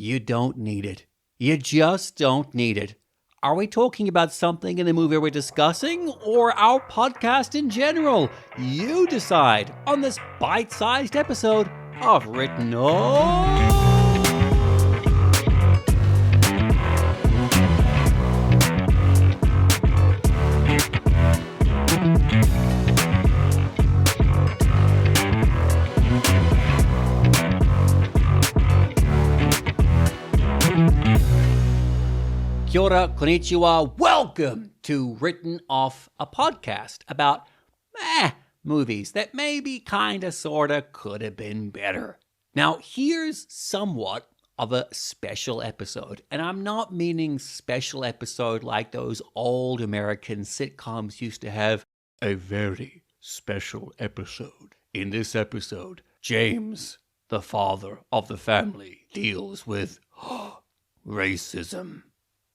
You don't need it. You just don't need it. Are we talking about something in the movie we're discussing, or our podcast in general? You decide on this bite-sized episode of Written Off. Kia ora, konnichiwa, welcome to Written Off, a podcast about movies that maybe kinda sorta could have been better. Now, here's somewhat of a special episode, and I'm not meaning special episode like those old American sitcoms used to have. A very special episode. In this episode, James, the father of the family, deals with racism.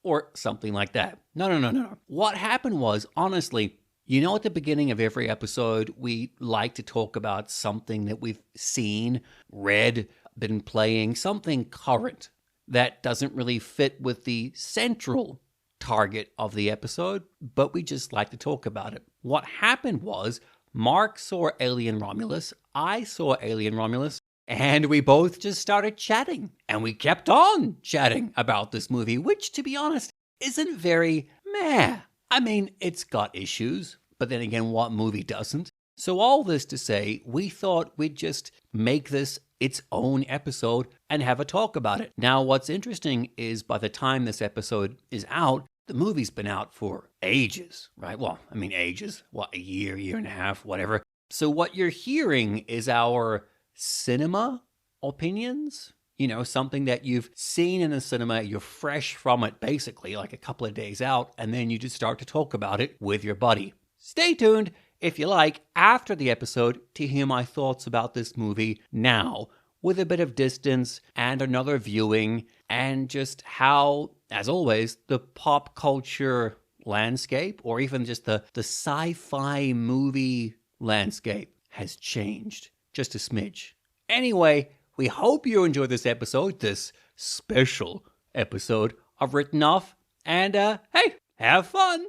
Or something like that. No. What happened was, honestly, at the beginning of every episode, we like to talk about something that we've seen, read, been playing, something current that doesn't really fit with the central target of the episode, but we just like to talk about it. What happened was, Mark saw Alien Romulus, I saw Alien Romulus, and we both just started chatting. And we kept on chatting about this movie, which, to be honest, isn't very meh. I mean, it's got issues, but then again, what movie doesn't? So all this to say, we thought we'd just make this its own episode and have a talk about it. Now, what's interesting is by the time this episode is out, the movie's been out for ages, right? Well, I mean, ages. What, a year and a half, whatever. So what you're hearing is our cinema opinions, something that you've seen in the cinema, you're fresh from it basically, like a couple of days out, and then you just start to talk about it with your buddy. Stay tuned, if you like, after the episode to hear my thoughts about this movie now, with a bit of distance and another viewing, and just how, as always, the pop culture landscape, or even just the sci-fi movie landscape has changed. Just a smidge. Anyway, we hope you enjoy this episode, this special episode of Written Off, and hey, have fun!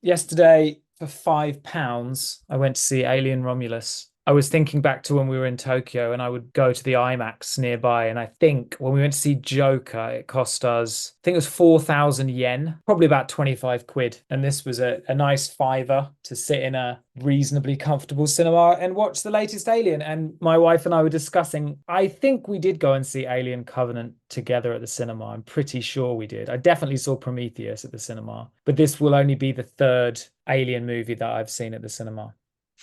Yesterday, for £5, I went to see Alien Romulus. I was thinking back to when we were in Tokyo and I would go to the IMAX nearby. And I think when we went to see Joker, it cost us, I think it was 4,000 yen, probably about 25 quid. And this was a nice fiver to sit in a reasonably comfortable cinema and watch the latest Alien. And my wife and I were discussing, I think we did go and see Alien Covenant together at the cinema. I'm pretty sure we did. I definitely saw Prometheus at the cinema. But this will only be the third Alien movie that I've seen at the cinema.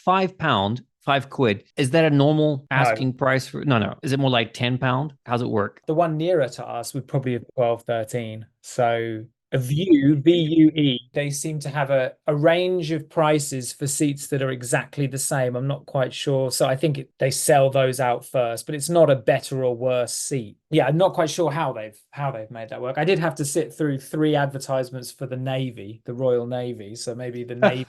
£5, 5 quid. Is that a normal asking price for? No. Is it more like £10? How's it work? The one nearer to us would probably have 12, 13. So a Vue, VUE, they seem to have a range of prices for seats that are exactly the same. I'm not quite sure. So I think they sell those out first, but it's not a better or worse seat. Yeah, I'm not quite sure how they've made that work. I did have to sit through 3 advertisements for the Navy, the Royal Navy. So maybe the Navy.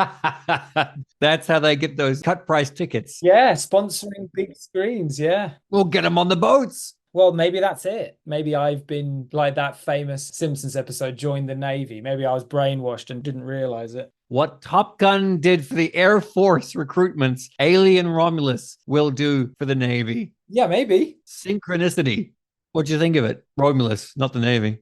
That's how they get those cut price tickets. Yeah, sponsoring big screens. Yeah. We'll get them on the boats. Well, maybe that's it. Maybe I've been like that famous Simpsons episode, joined the Navy. Maybe I was brainwashed and didn't realize it. What Top Gun did for the Air Force recruitments, Alien Romulus will do for the Navy. Yeah, maybe. Synchronicity. What'd you think of it? Romulus, not the Navy.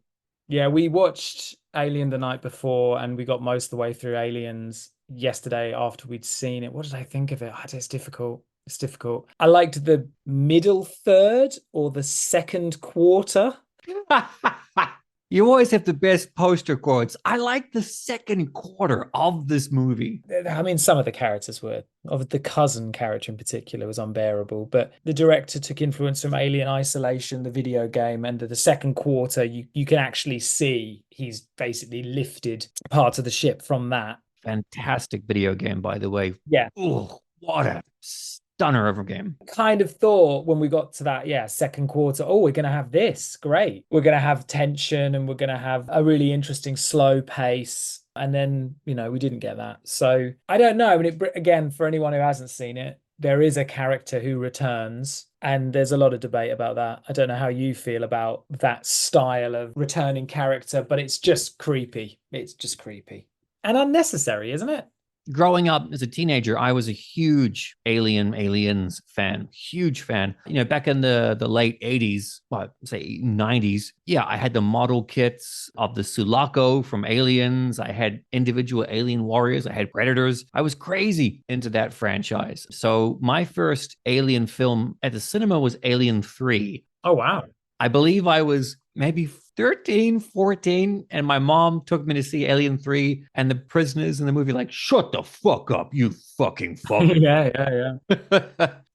Yeah, we watched Alien the night before and we got most of the way through Aliens yesterday after we'd seen it. What did I think of it? It's difficult. It's difficult. I liked the middle third or the second quarter. You always have the best poster quotes. I like the second quarter of this movie. I mean, some of the characters were, of the cousin character in particular, was unbearable. But the director took influence from Alien Isolation, the video game, and the second quarter, you can actually see he's basically lifted parts of the ship from that. Fantastic video game, by the way. Yeah. Oh, what a stunner of a game. Kind of thought when we got to that, second quarter, we're going to have this. Great. We're going to have tension and we're going to have a really interesting slow pace. And then, we didn't get that. So I don't know. I mean, again, for anyone who hasn't seen it, there is a character who returns And there's a lot of debate about that. I don't know how you feel about that style of returning character, but it's just creepy. It's just creepy and unnecessary, isn't it? Growing up as a teenager, I was a huge Aliens fan, huge fan. Back in the late 80s, well, say 90s, yeah, I had the model kits of the Sulaco from Aliens. I had individual alien warriors. I had Predators. I was crazy into that franchise. So my first Alien film at the cinema was Alien 3. Oh, wow. I believe I was maybe 13, 14, and my mom took me to see Alien 3 and the prisoners in the movie, like, shut the fuck up, you fucking fuck. Yeah.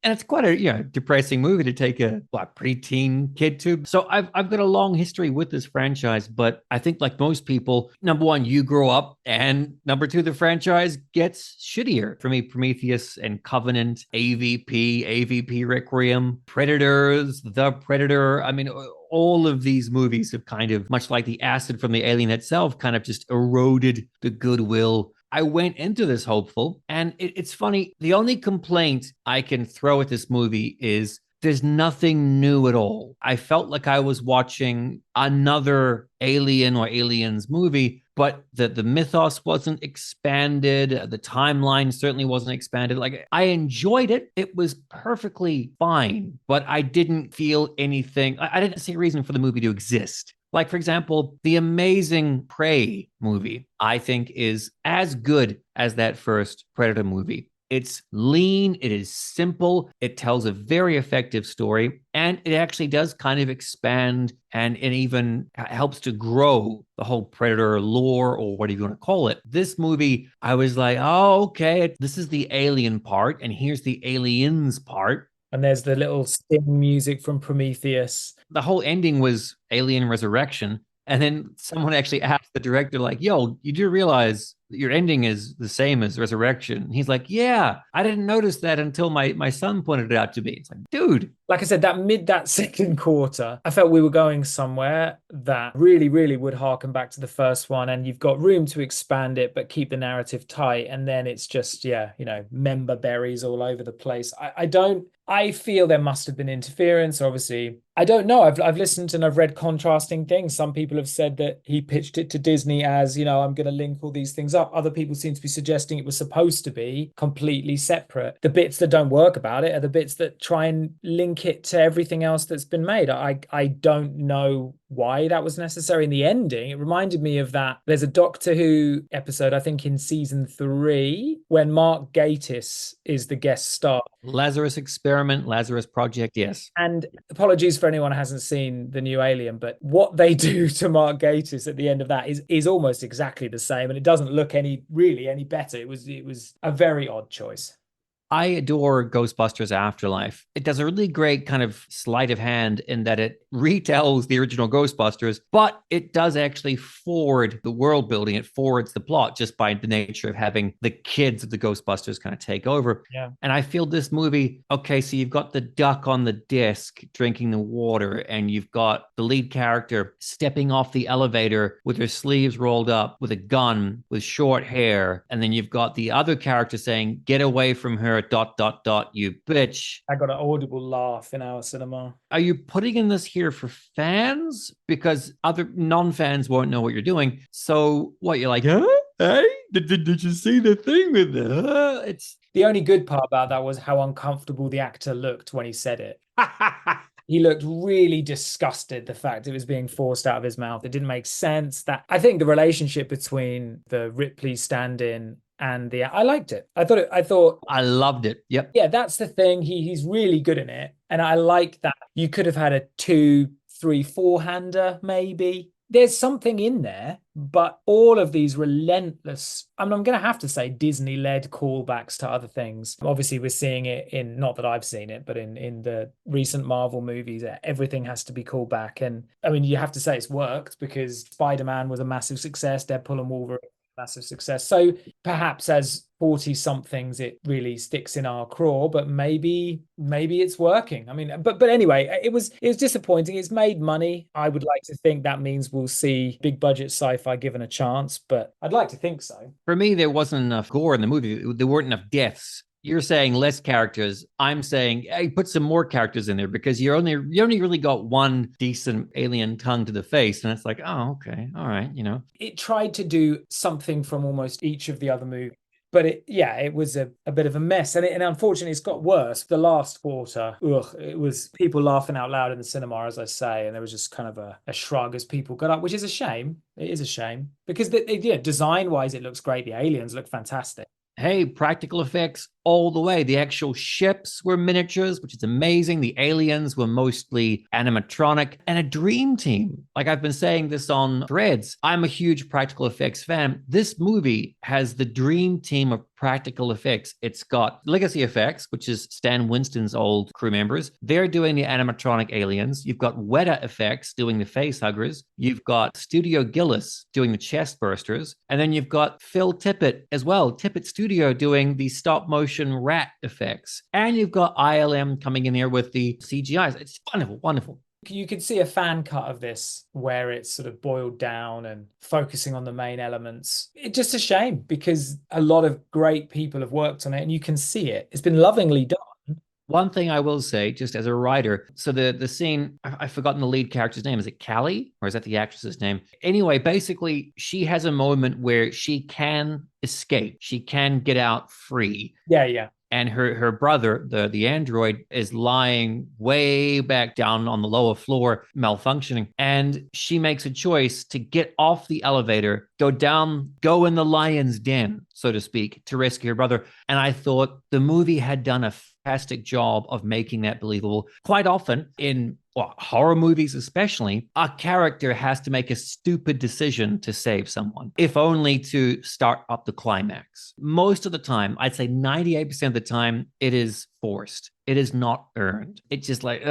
And it's quite a depressing movie to take a preteen kid to. So I've got a long history with this franchise, but I think like most people, number one, you grow up, and number two, the franchise gets shittier. For me, Prometheus and Covenant, AVP Requiem, Predators, The Predator. I mean, all of these movies have kind of, much like the acid from the alien itself, kind of just eroded the goodwill. I went into this hopeful, and it's funny. The only complaint I can throw at this movie is there's nothing new at all. I felt like I was watching another Alien or Aliens movie, but the mythos wasn't expanded. The timeline certainly wasn't expanded. Like, I enjoyed it. It was perfectly fine, but I didn't feel anything. I didn't see a reason for the movie to exist. Like, for example, the amazing Prey movie, I think, is as good as that first Predator movie. It's lean, it is simple, it tells a very effective story, and it actually does kind of expand and it even helps to grow the whole Predator lore, or whatever you want to call it. This movie, I was like, oh, okay, this is the alien part, and here's the aliens part. And there's the little sting music from Prometheus. The whole ending was Alien Resurrection. And then someone actually asked the director, like, yo, you do realize that your ending is the same as Resurrection? And he's like, yeah, I didn't notice that until my son pointed it out to me. It's like, dude. Like I said, that second quarter, I felt we were going somewhere that really, really would harken back to the first one. And you've got room to expand it, but keep the narrative tight. And then it's just, member berries all over the place. I feel there must have been interference. Obviously, I don't know. I've listened and I've read contrasting things. Some people have said that he pitched it to Disney as, I'm going to link all these things up. Other people seem to be suggesting it was supposed to be completely separate. The bits that don't work about it are the bits that try and link it to everything else that's been made. I don't know why that was necessary in the ending. It reminded me of that. There's a Doctor Who episode, I think in season 3, when Mark Gatiss is the guest star. Lazarus Experiment, Lazarus Project, yes. And apologies for anyone who hasn't seen the new Alien, but what they do to Mark Gatiss at the end of that is almost exactly the same, and it doesn't look any better. It was a very odd choice. I adore Ghostbusters Afterlife. It does a really great kind of sleight of hand in that it retells the original Ghostbusters, but it does actually forward the world building. It forwards the plot just by the nature of having the kids of the Ghostbusters kind of take over. Yeah. And I feel this movie, okay, so you've got the duck on the disc drinking the water, and you've got the lead character stepping off the elevator with her sleeves rolled up, with a gun, with short hair. And then you've got the other character saying, get away from her, ... you bitch. I got an audible laugh in our cinema. Are you putting in this here for fans? Because other non-fans won't know what you're doing. So what, you're like, huh? Hey, did you see the thing with the... It's the only good part about that was how uncomfortable the actor looked when he said it. He looked really disgusted, the fact it was being forced out of his mouth. It didn't make sense. That I think the relationship between the Ripley stand-in and I liked it. I thought I loved it. Yep. Yeah, that's the thing. He's really good in it. And I like that. You could have had a 2, 3, 4-hander, maybe. There's something in there, but all of these relentless, I'm going to have to say Disney-led callbacks to other things. Obviously, we're seeing it in, not that I've seen it, but in the recent Marvel movies, everything has to be called back. And I mean, you have to say it's worked, because Spider-Man was a massive success. Deadpool and Wolverine, massive success. So perhaps as 40-somethings, it really sticks in our craw, but maybe it's working. I mean, but anyway, it was disappointing. It's made money. I would like to think that means we'll see big budget sci-fi given a chance, but I'd like to think so. For me, there wasn't enough gore in the movie. There weren't enough deaths. You're saying less characters. I'm saying, hey, put some more characters in there because you only really got one decent alien tongue to the face, and it's like, oh, okay, all right, It tried to do something from almost each of the other movies. But it was a bit of a mess. And unfortunately, it's got worse. The last quarter, it was people laughing out loud in the cinema, as I say. And there was just kind of a shrug as people got up, which is a shame. It is a shame because, design wise, it looks great. The aliens look fantastic. Hey, practical effects all the way. The actual ships were miniatures, which is amazing. The aliens were mostly animatronic, and a dream team. Like I've been saying this on threads, I'm a huge practical effects fan. This movie has the dream team of practical effects. It's got Legacy Effects, which is Stan Winston's old crew members. They're doing the animatronic aliens. You've got Weta Effects doing the face huggers. You've got Studio Gillis doing the chest bursters. And then you've got Phil Tippett as well, Tippett Studio doing the stop motion rat effects. And you've got ILM coming in here with the CGIs. It's wonderful, wonderful. You could see a fan cut of this where it's sort of boiled down and focusing on the main elements. It's just a shame because a lot of great people have worked on it and you can see it. It's been lovingly done. One thing I will say, just as a writer, so the scene, I've forgotten the lead character's name. Is it Callie or is that the actress's name? Anyway, basically, she has a moment where she can escape. She can get out free. Yeah. And her brother, the android, is lying way back down on the lower floor, malfunctioning. And she makes a choice to get off the elevator, go in the lion's den, so to speak, to rescue her brother. And I thought the movie had done a fantastic job of making that believable. Quite often in horror movies especially, a character has to make a stupid decision to save someone, if only to start up the climax. Most of the time, I'd say 98% of the time, it is forced. It is not earned. It's just like,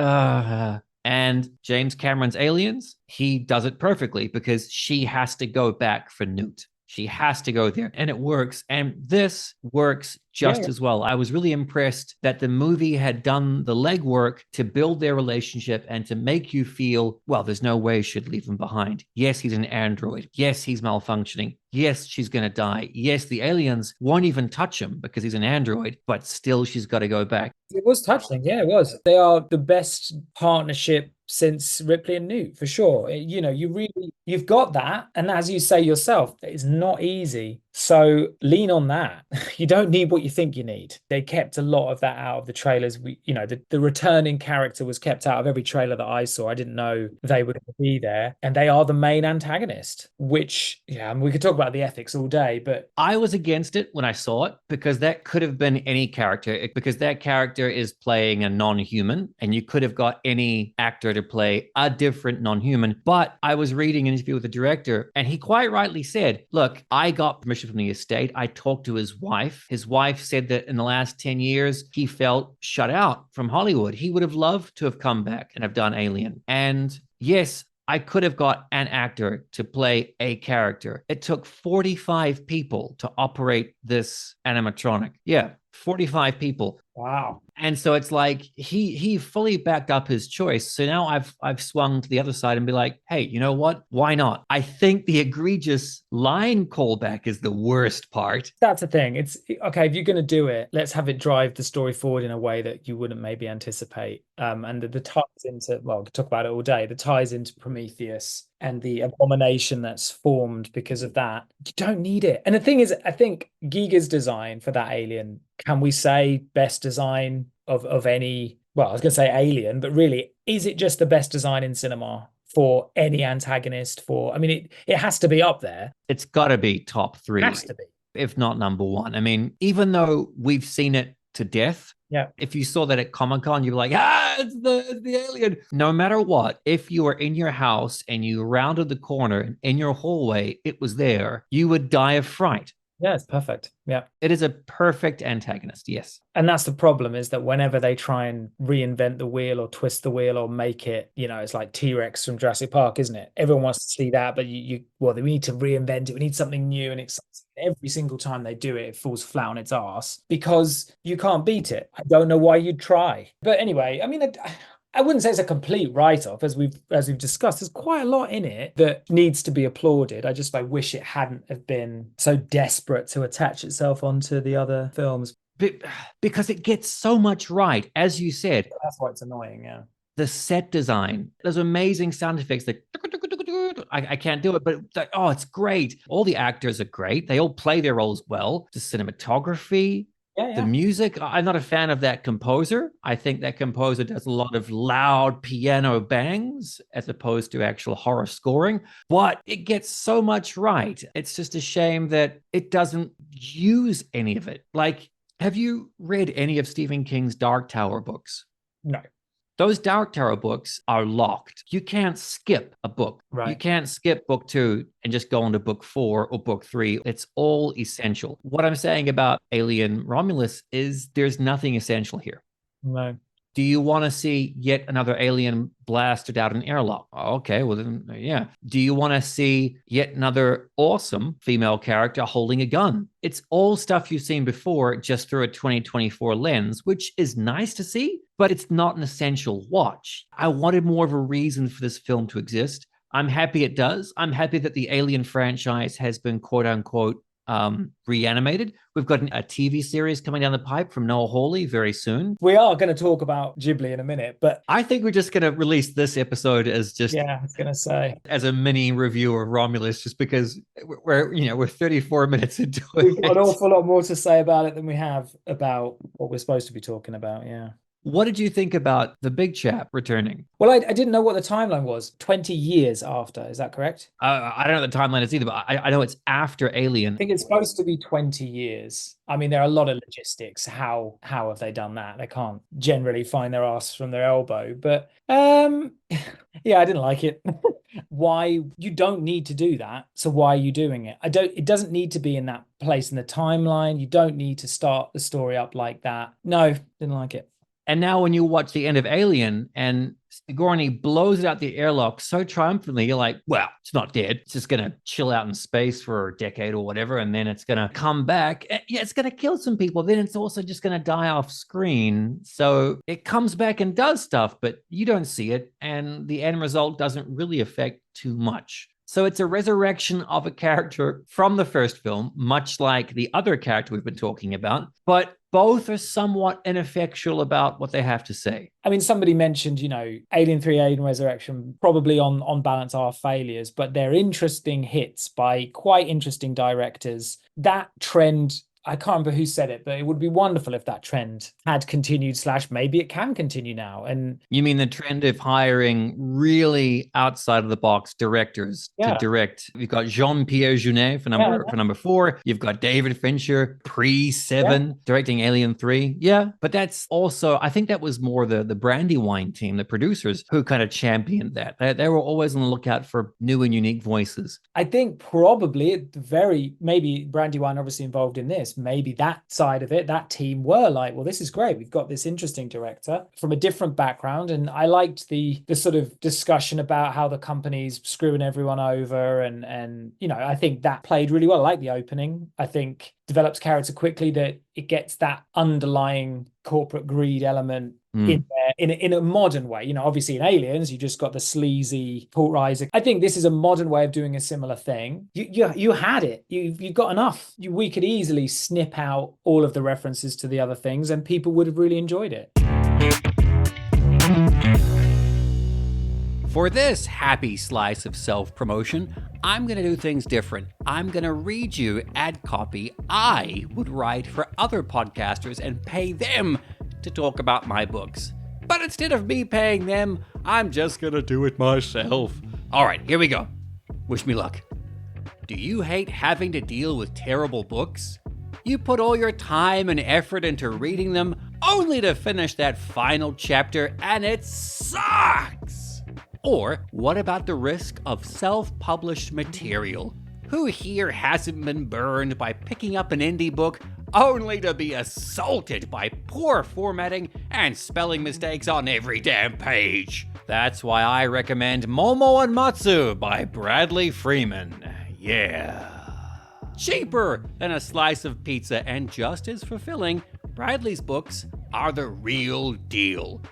And James Cameron's Aliens, he does it perfectly because she has to go back for Newt. She has to go there, and it works. And this works just as well. I was really impressed that the movie had done the legwork to build their relationship and to make you feel, well, there's no way she'd leave him behind. Yes, he's an android. Yes, he's malfunctioning. Yes, she's going to die. Yes, the aliens won't even touch him because he's an android, but still she's got to go back. It was touching. Yeah, it was. They are the best partnership since Ripley and Newt, for sure. You've got that. And as you say yourself, it's not easy. So lean on that. You don't need what you think you need. They kept a lot of that out of the trailers. The returning character was kept out of every trailer that I saw. I didn't know they were going to be there. And they are the main antagonist, which, we could talk about the ethics all day, but I was against it when I saw it because that could have been any character, because that character is playing a non-human and you could have got any actor to play a different non-human. But I was reading an interview with the director and he quite rightly said, look, I got permission from the estate. I talked to his wife. His wife said that in the last 10 years, he felt shut out from Hollywood. He would have loved to have come back and have done Alien. And yes, I could have got an actor to play a character. It took 45 people to operate this animatronic. Yeah, 45 people. Wow. And so it's like he fully backed up his choice. So now I've swung to the other side and be like, hey, you know what? Why not? I think the egregious line callback is the worst part. That's the thing. It's okay, if you're going to do it, let's have it drive the story forward in a way that you wouldn't maybe anticipate. And the ties into, well, we could talk about it all day. The ties into Prometheus and the abomination that's formed because of that. You don't need it. And the thing is, I think Giga's design for that alien, can we say best design of any, well, I was going to say Alien, but really, is it just the best design in cinema for any antagonist? It has to be up there. It's got to be top 3. It has to be. If not number 1. I mean, even though we've seen it to death, yeah. If you saw that at Comic-Con, you'd be like, it's the alien. No matter what, if you were in your house and you rounded the corner and in your hallway, it was there, you would die of fright. Yeah, it's perfect. Yeah. It is a perfect antagonist, yes. And that's the problem, is that whenever they try and reinvent the wheel or twist the wheel or make it, it's like T-Rex from Jurassic Park, isn't it? Everyone wants to see that, but we need to reinvent it. We need something new and exciting. Every single time they do it, it falls flat on its ass because you can't beat it. I don't know why you'd try. But anyway, I wouldn't say it's a complete write-off, as we've discussed. There's quite a lot in it that needs to be applauded. I wish it hadn't have been so desperate to attach itself onto the other films. because it gets so much right, as you said. That's why it's annoying, yeah. The set design, those amazing sound effects that I can't do it, but it's great. All the actors are great. They all play their roles well. The cinematography, the music. I'm not a fan of that composer. I think that composer does a lot of loud piano bangs as opposed to actual horror scoring, but it gets so much right. It's just a shame that it doesn't use any of it. Like, have you read any of Stephen King's Dark Tower books? No. Those Dark Tower books are locked. You can't skip a book. Right. You can't skip book 2 and just go into book 4 or book 3. It's all essential. What I'm saying about Alien Romulus is there's nothing essential here. No. Do you want to see yet another alien blasted out an airlock? Okay, well then, yeah. Do you want to see yet another awesome female character holding a gun? It's all stuff you've seen before, just through a 2024 lens, which is nice to see, but it's not an essential watch. I wanted more of a reason for this film to exist. I'm happy it does. I'm happy that the Alien franchise has been quote unquote reanimated. We've got a TV series coming down the pipe from Noah Hawley very soon. We are going to talk about Ghibli in a minute, but I think we're just going to release this episode as just I was going to say as a mini review of Romulus, just because we're 34 minutes into it. We've got an awful lot more to say about it than we have about what we're supposed to be talking about. Yeah. What did you think about the big chap returning? Well, I didn't know what the timeline was. 20 years after, is that correct? I don't know what the timeline is either, but I know it's after Alien. I think it's supposed to be 20 years. I mean, there are a lot of logistics. How have they done that? They can't generally find their ass from their elbow. But yeah, I didn't like it. Why? You don't need to do that. So why are you doing it? It doesn't need to be in that place in the timeline. You don't need to start the story up like that. No, didn't like it. And now when you watch the end of Alien and Sigourney blows it out the airlock so triumphantly, you're like, well, it's not dead. It's just going to chill out in space for a decade or whatever. And then it's going to come back. Yeah, it's going to kill some people. Then it's also just going to die off screen. So it comes back and does stuff, but you don't see it. And the end result doesn't really affect too much. So it's a resurrection of a character from the first film, much like the other character we've been talking about, but both are somewhat ineffectual about what they have to say. I mean, somebody mentioned, Alien 3, Alien Resurrection, probably on balance are failures, but they're interesting hits by quite interesting directors. That trend, I can't remember who said it, but it would be wonderful if that trend had continued / maybe it can continue now. And you mean the trend of hiring really outside of the box directors to direct? You've got Jean-Pierre Jeunet for number 4. You've got David Fincher pre-7 directing Alien 3. Yeah, but that's also, I think that was more the Brandywine team, the producers, who kind of championed that. They were always on the lookout for new and unique voices. I think probably maybe Brandywine obviously involved in this. Maybe that side of it, that team were like, well, this is great. We've got this interesting director from a different background. And I liked the sort of discussion about how the company's screwing everyone over. And I think that played really well. I like the opening. I think develops character quickly, that it gets that underlying corporate greed element in there in a modern way. Obviously in Aliens, you just got the sleazy Paul Reiser. I think this is a modern way of doing a similar thing. You had it. You got enough. We could easily snip out all of the references to the other things and people would have really enjoyed it. For this happy slice of self-promotion, I'm going to do things different. I'm going to read you ad copy I would write for other podcasters and pay them to talk about my books. But instead of me paying them, I'm just going to do it myself. All right, here we go. Wish me luck. Do you hate having to deal with terrible books? You put all your time and effort into reading them only to finish that final chapter and it sucks. Or what about the risk of self-published material? Who here hasn't been burned by picking up an indie book only to be assaulted by poor formatting and spelling mistakes on every damn page? That's why I recommend Momo and Matsu by Bradley Freeman. Yeah. Cheaper than a slice of pizza and just as fulfilling, Bradley's books are the real deal.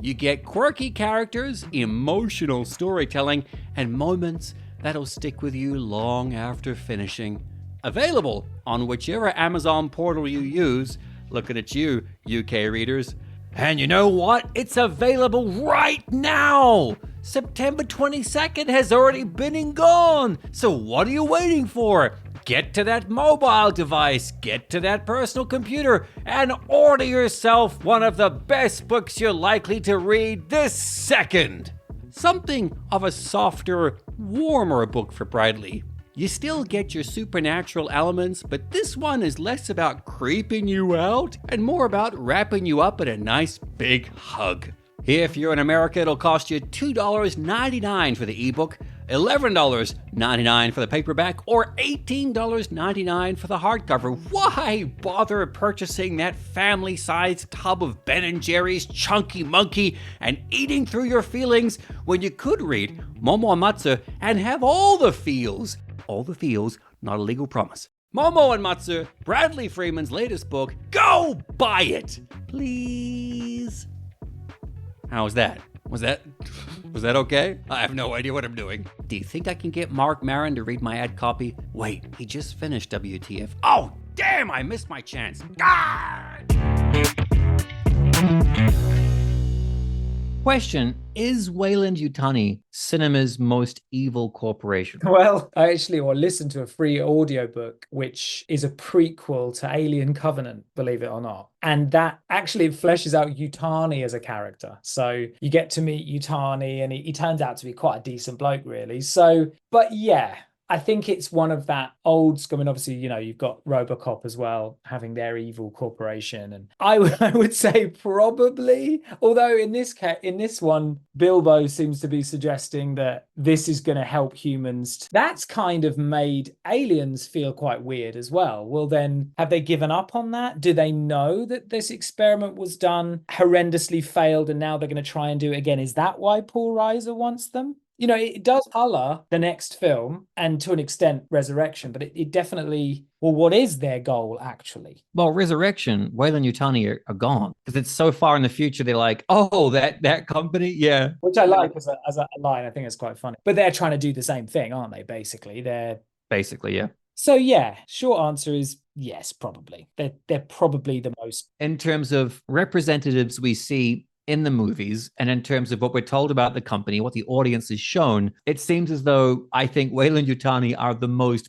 You get quirky characters, emotional storytelling, and moments that'll stick with you long after finishing. Available on whichever Amazon portal you use, Looking at you, UK readers. And you know what? It's available right now! September 22nd has already been and gone! So what are you waiting for? Get to that mobile device, get to that personal computer, and order yourself one of the best books you're likely to read this second. Something of a softer, warmer book for Bradley. You still get your supernatural elements, but this one is less about creeping you out and more about wrapping you up in a nice big hug. If you're in America, it'll cost you $2.99 for the ebook, $11.99 for the paperback, or $18.99 for the hardcover. Why bother purchasing that family-sized tub of Ben & Jerry's Chunky Monkey and eating through your feelings when you could read Momo and Matsu and have all the feels? All the feels, not a legal promise. Momo and Matsu, Bradley Freeman's latest book. Go buy it, please. How was that? Was that okay? I have no idea what I'm doing. Do you think I can get Mark Maron to read my ad copy? Wait, he just finished WTF. Oh, damn, I missed my chance. God! Question, is Weyland-Yutani cinema's most evil corporation? Well, I actually listened to a free audiobook, which is a prequel to Alien Covenant, believe it or not. And that actually fleshes out Yutani as a character. So you get to meet Yutani, and he turns out to be quite a decent bloke, really. So, but yeah, I think it's one of that old school. I mean, obviously, you've got RoboCop as well, having their evil corporation. And I would say probably, although in this case, in this one, Bilbo seems to be suggesting that this is going to help humans. That's kind of made aliens feel quite weird as well. Well, then, have they given up on that? Do they know that this experiment was done, horrendously failed, and now they're going to try and do it again? Is that why Paul Reiser wants them? It does color the next film and to an extent Resurrection, but it definitely, what is their goal actually? Well, Resurrection, Weyland-Yutani are gone because it's so far in the future. They're like, oh, that company, yeah. Which I like as a line. I think it's quite funny. But they're trying to do the same thing, aren't they? Basically, yeah. So yeah, short answer is yes, probably. They're probably the most. In terms of representatives we see in the movies, and in terms of what we're told about the company, what the audience is shown, it seems as though I think Weyland-Yutani are the most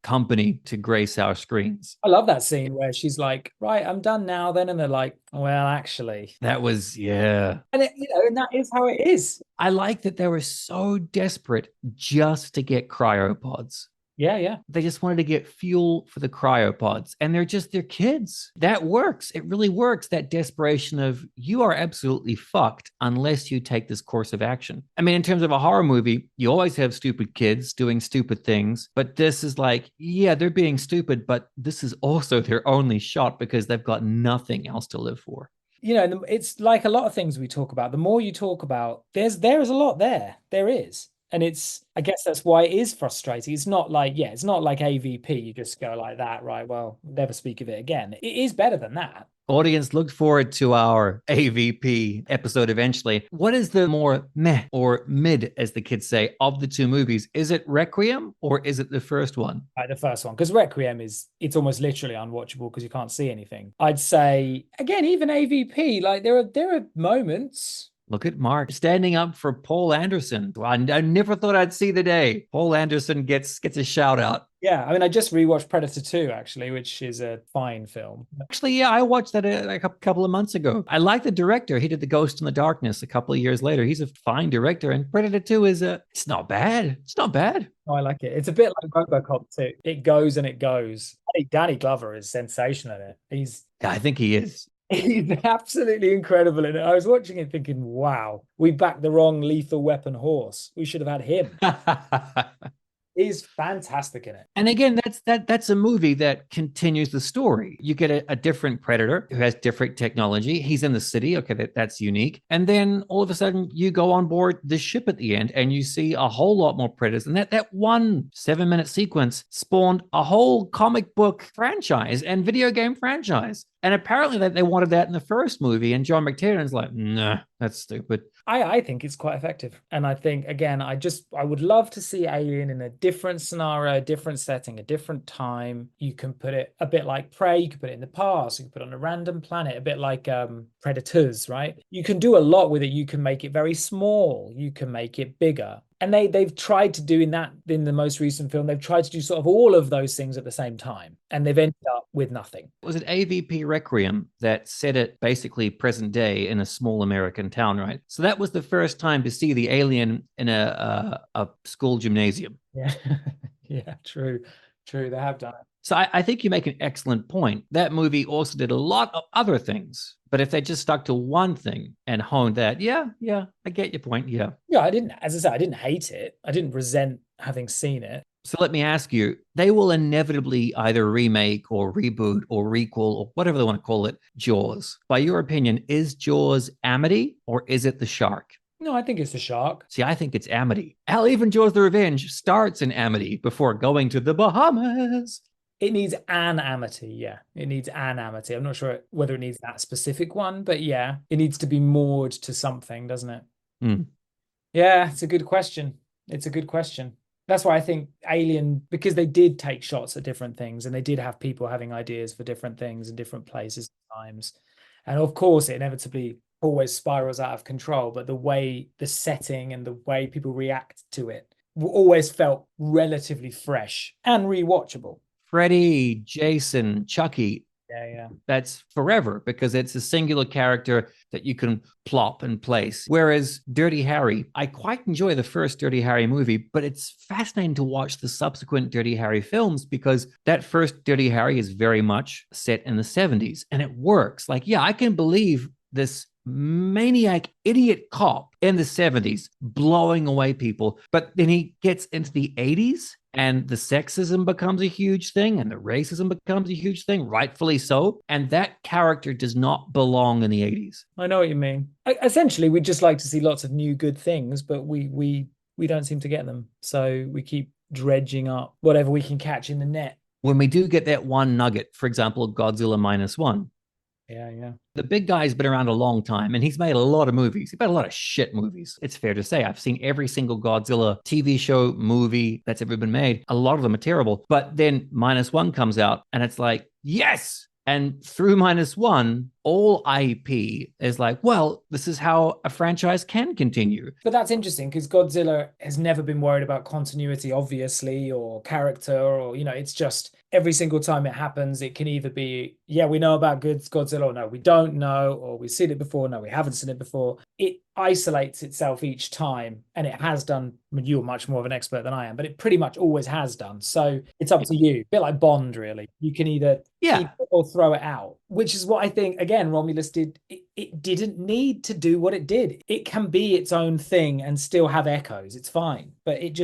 company to grace our screens. I love that scene where she's like, right, I'm done now then. And they're like, well, actually. That was, yeah. And, and that is how it is. I like that they were so desperate just to get cryopods. Yeah. They just wanted to get fuel for the cryopods, and they're kids. That works. It really works. That desperation of, you are absolutely fucked unless you take this course of action. I mean, in terms of a horror movie, you always have stupid kids doing stupid things, but this is like, yeah, they're being stupid, but this is also their only shot because they've got nothing else to live for. It's like a lot of things we talk about. The more you talk about, there is a lot there. There is. And I guess that's why it is frustrating. It's not like AVP. You just go like that, right? Well, never speak of it again. It is better than that. Audience, look forward to our AVP episode eventually. What is the more meh or mid, as the kids say, of the two movies? Is it Requiem or is it the first one? The first one, because Requiem it's almost literally unwatchable because you can't see anything. I'd say, again, even AVP, like there are moments. Look at Mark standing up for Paul Anderson. I never thought I'd see the day Paul Anderson gets a shout out. Yeah, I mean, I just rewatched Predator 2, actually, which is a fine film. Actually, yeah, I watched that a couple of months ago. I like the director. He did The Ghost in the Darkness a couple of years later. He's a fine director, and Predator 2 is it's not bad. It's not bad. Oh, I like it. It's a bit like RoboCop 2. It goes and it goes. I think Danny Glover is sensational in it. I think he is. He's absolutely incredible in it. I was watching it thinking, wow, we backed the wrong Lethal Weapon horse. We should have had him. He's fantastic in it. And again, that's a movie that continues the story. You get a different Predator who has different technology. He's in the city. Okay, that's unique. And then all of a sudden you go on board the ship at the end and you see a whole lot more Predators. And that one 7-minute sequence spawned a whole comic book franchise and video game franchise. And apparently they wanted that in the first movie, and John McTiernan's like, nah, that's stupid. I think it's quite effective. And I think, again, I would love to see Alien in a different scenario, a different setting, a different time. You can put it a bit like Prey, you can put it in the past, you can put it on a random planet, a bit like Predators, right? You can do a lot with it. You can make it very small, you can make it bigger. And they've tried to do in the most recent film, they've tried to do sort of all of those things at the same time. And they've ended up with nothing. Was it AVP Requiem that set it basically present day in a small American town, right? So that was the first time to see the alien in a school gymnasium. Yeah. Yeah, true. They have done it. So I think you make an excellent point. That movie also did a lot of other things, but if they just stuck to one thing and honed that, yeah, I get your point. Yeah. Yeah, as I said, I didn't hate it. I didn't resent having seen it. So let me ask you, they will inevitably either remake or reboot or requel or whatever they want to call it, Jaws. By your opinion, is Jaws Amity or is it the shark? No, I think it's the shark. See, I think it's Amity. Hell, even Jaws the Revenge starts in Amity before going to the Bahamas. It needs an Amity, yeah. It needs an Amity. I'm not sure whether it needs that specific one, but yeah, it needs to be moored to something, doesn't it? Mm. Yeah, it's a good question. It's a good question. That's why I think Alien, because they did take shots at different things and they did have people having ideas for different things in different places and times. And of course, it inevitably always spirals out of control, but the setting and the way people react to it always felt relatively fresh and rewatchable. Freddy, Jason, Chucky. Yeah. That's forever because it's a singular character that you can plop and place. Whereas Dirty Harry, I quite enjoy the first Dirty Harry movie, but it's fascinating to watch the subsequent Dirty Harry films because that first Dirty Harry is very much set in the 70s and it works. Like, yeah, I can believe this maniac idiot cop in the 70s blowing away people, but then he gets into the 80s and the sexism becomes a huge thing and the racism becomes a huge thing, rightfully so, and that character does not belong in the 80s. I know what you mean. Essentially, we'd just like to see lots of new good things, but we don't seem to get them, so we keep dredging up whatever we can catch in the net. When we do get that one nugget, for example, Godzilla -1. Yeah. The big guy's been around a long time and he's made a lot of movies. He's made a lot of shit movies. It's fair to say. I've seen every single Godzilla TV show, movie that's ever been made. A lot of them are terrible. But then -1 comes out and it's like, yes. And through -1, all IP is like, well, this is how a franchise can continue. But that's interesting because Godzilla has never been worried about continuity, obviously, or character, or, it's just every single time it happens, it can either be, yeah, we know about good Godzilla, or no, we don't know, or we've seen it before, no, we haven't seen it before. It isolates itself each time, and it has done. I mean, you're much more of an expert than I am, but it pretty much always has done. So it's up to you. A bit like Bond, really. You can either keep it or throw it out, which is what I think, again, Romulus did. It didn't need to do what it did. It can be its own thing and still have echoes. It's fine. But it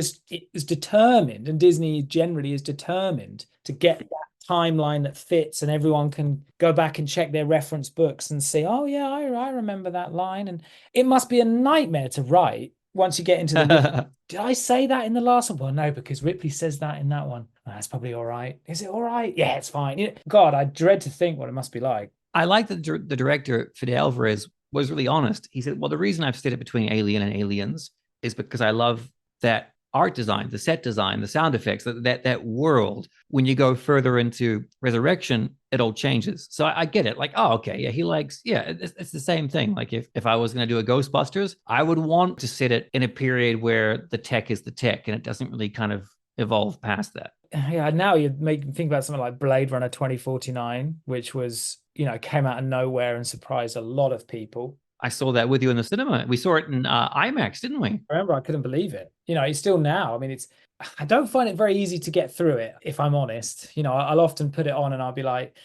was determined, and Disney generally is determined to get that timeline that fits, and everyone can go back and check their reference books and see, oh yeah, I remember that line. And it must be a nightmare to write once you get into the did I say that in the last one? Well, no, because Ripley says that in that one. Oh, that's probably all right. Is it all right? Yeah, it's fine. God, I dread to think what it must be like. I like that the director, Fede Alvarez, was really honest. He said, well, the reason I've split it between Alien and Aliens is because I love that art design, the set design, the sound effects, that world. When you go further into Resurrection, it all changes. So I get it. Like, oh, okay, yeah, he likes, yeah, it's the same thing. Like if I was going to do a Ghostbusters, I would want to set it in a period where the tech is the tech and it doesn't really kind of evolve past that. Yeah, now you make me think about something like Blade Runner 2049, which was, came out of nowhere and surprised a lot of people. I saw that with you in the cinema. We saw it in IMAX, didn't we? I remember, I couldn't believe it. It's still now. I mean, I don't find it very easy to get through it, if I'm honest. I'll often put it on and I'll be like,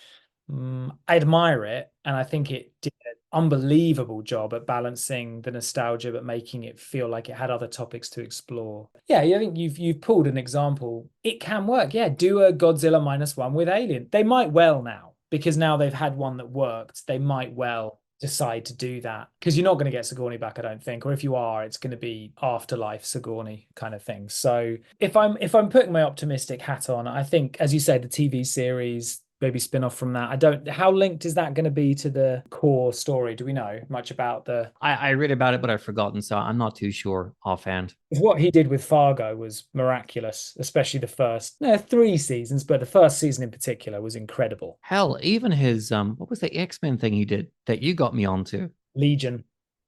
I admire it. And I think it did an unbelievable job at balancing the nostalgia, but making it feel like it had other topics to explore. Yeah, I think you've pulled an example. It can work. Yeah, do a Godzilla -1 with Alien. They might well now, because now they've had one that worked. They might well decide to do that, because you're not going to get Sigourney back, I don't think, or if you are, it's going to be afterlife Sigourney kind of thing. So if I'm putting my optimistic hat on, I think, as you say, the TV series, maybe spin off from that. I don't, how linked is that going to be to the core story? Do we know much about the, I read about it, but I've forgotten, so I'm not too sure offhand. 'cause what he did with Fargo was miraculous, especially the first, no, 3 seasons, but the first season in particular was incredible. Hell, even his what was the X-Men thing he did that you got me onto? Legion.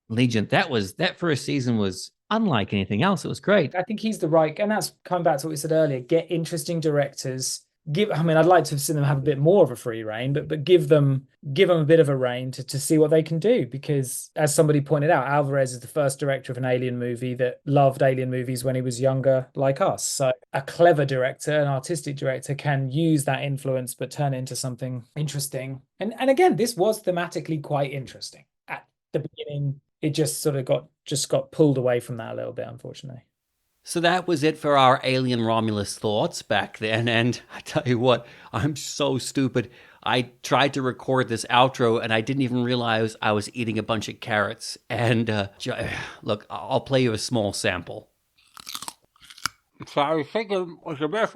Legion. That first season was unlike anything else. It was great. I think he's the right, and that's coming back to what we said earlier. Get interesting directors. I mean, I'd like to have seen them have a bit more of a free reign, but give them a bit of a reign to see what they can do. Because as somebody pointed out, Alvarez is the first director of an Alien movie that loved Alien movies when he was younger, like us. So a clever director, an artistic director, can use that influence but turn it into something interesting. And again, this was thematically quite interesting at the beginning. It just sort of got pulled away from that a little bit, unfortunately. So that was it for our Alien Romulus thoughts back then. And I tell you what, I'm so stupid. I tried to record this outro and I didn't even realize I was eating a bunch of carrots. And look, I'll play you a small sample. So I was thinking, what's the best?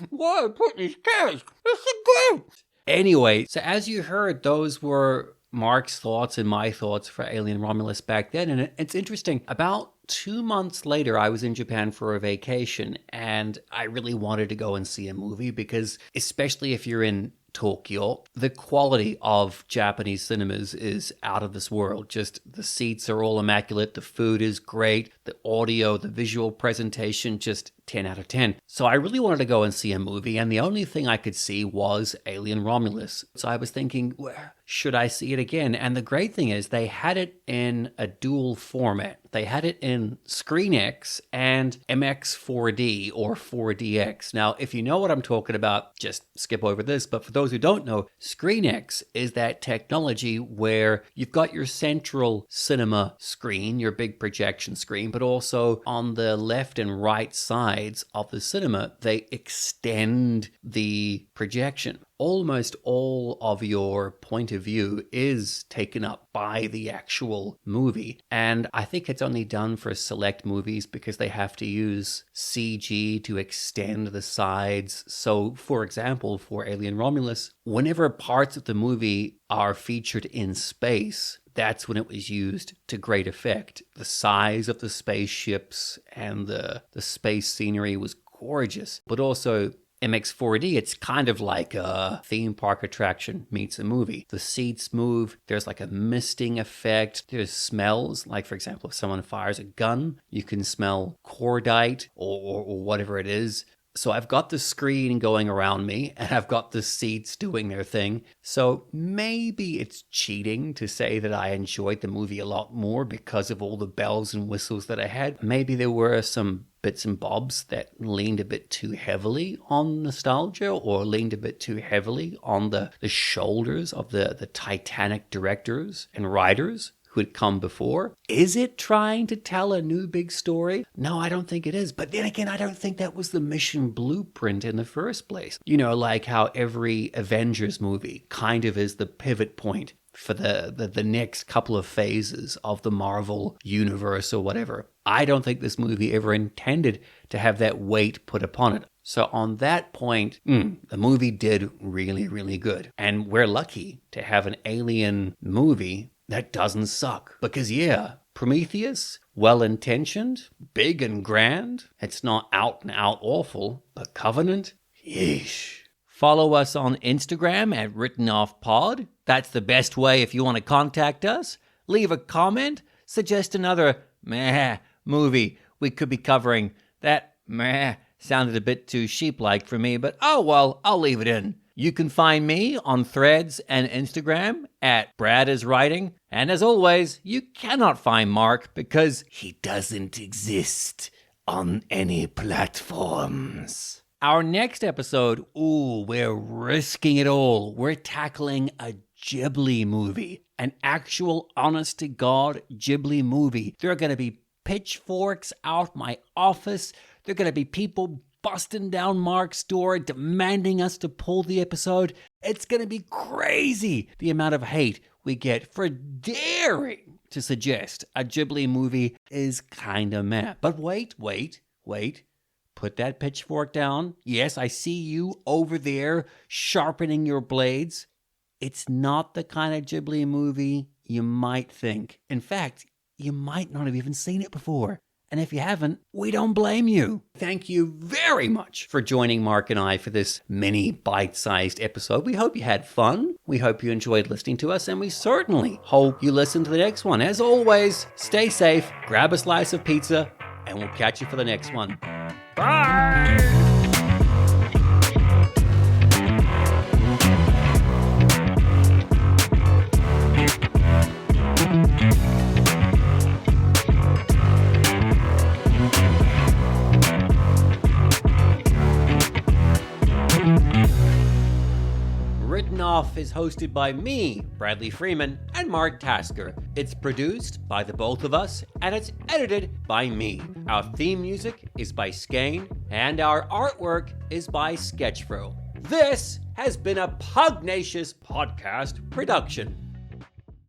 Why I put these carrots? This is great. Anyway, so as you heard, those were Mark's thoughts and my thoughts for Alien Romulus back then. And it's interesting. About 2 months later, I was in Japan for a vacation and I really wanted to go and see a movie because, especially if you're in Tokyo, the quality of Japanese cinemas is out of this world. Just the seats are all immaculate, the food is great, the audio, the visual presentation, just 10 out of 10. So I really wanted to go and see a movie, and the only thing I could see was Alien Romulus. So I was thinking, should I see it again? And the great thing is they had it in a dual format. They had it in ScreenX and MX4D or 4DX. Now, if you know what I'm talking about, just skip over this. But for those who don't know, ScreenX is that technology where you've got your central cinema screen, your big projection screen, but also on the left and right sides of the cinema, they extend the projection. Almost all of your point of view is taken up by the actual movie. And I think it's only done for select movies because they have to use CG to extend the sides. So, for example, for Alien Romulus, whenever parts of the movie are featured in space, that's when it was used to great effect. The size of the spaceships and the space scenery was gorgeous, but also MX4D, it's kind of like a theme park attraction meets a movie. The seats move, there's like a misting effect, there's smells, like for example, if someone fires a gun, you can smell cordite or whatever it is. So I've got the screen going around me and I've got the seats doing their thing. So maybe it's cheating to say that I enjoyed the movie a lot more because of all the bells and whistles that I had. Maybe there were some bits and bobs that leaned a bit too heavily on nostalgia or leaned a bit too heavily on the shoulders of the Titanic directors and writers who had come before. Is it trying to tell a new big story? No, I don't think it is. But then again, I don't think that was the mission blueprint in the first place. You know, like how every Avengers movie kind of is the pivot point for the next couple of phases of the Marvel universe or whatever. I don't think this movie ever intended to have that weight put upon it. So on that point, the movie did really, really good. And we're lucky to have an Alien movie that doesn't suck. Because yeah, Prometheus, well-intentioned, big and grand. It's not out and out awful. But Covenant? Yeesh. Follow us on Instagram at WrittenOffPod. That's the best way if you want to contact us. Leave a comment. Suggest another meh movie we could be covering. That meh sounded a bit too sheep-like for me, but oh well, I'll leave it in. You can find me on Threads and Instagram at Brad is Writing. And as always, you cannot find Mark because he doesn't exist on any platforms. Our next episode, we're risking it all. We're tackling a Ghibli movie, an actual honest-to-God Ghibli movie. There are going to be pitchforks out my office. There are going to be people busting down Mark's door, demanding us to pull the episode. It's going to be crazy, the amount of hate we get for daring to suggest a Ghibli movie is kind of meh. But wait. put that pitchfork down. Yes, I see you over there sharpening your blades. It's not the kind of Ghibli movie you might think. In fact, you might not have even seen it before. And if you haven't, we don't blame you. Thank you very much for joining Mark and I for this mini bite-sized episode. We hope you had fun. We hope you enjoyed listening to us, and we certainly hope you listen to the next one. As always, stay safe, grab a slice of pizza, and we'll catch you for the next one. Bye! Written Off is hosted by me, Bradley Freeman, and Mark Tasker. It's produced by the both of us, and it's edited by me. Our theme music is by Skane, and our artwork is by Sketchfro. This has been a Pugnacious Podcast production.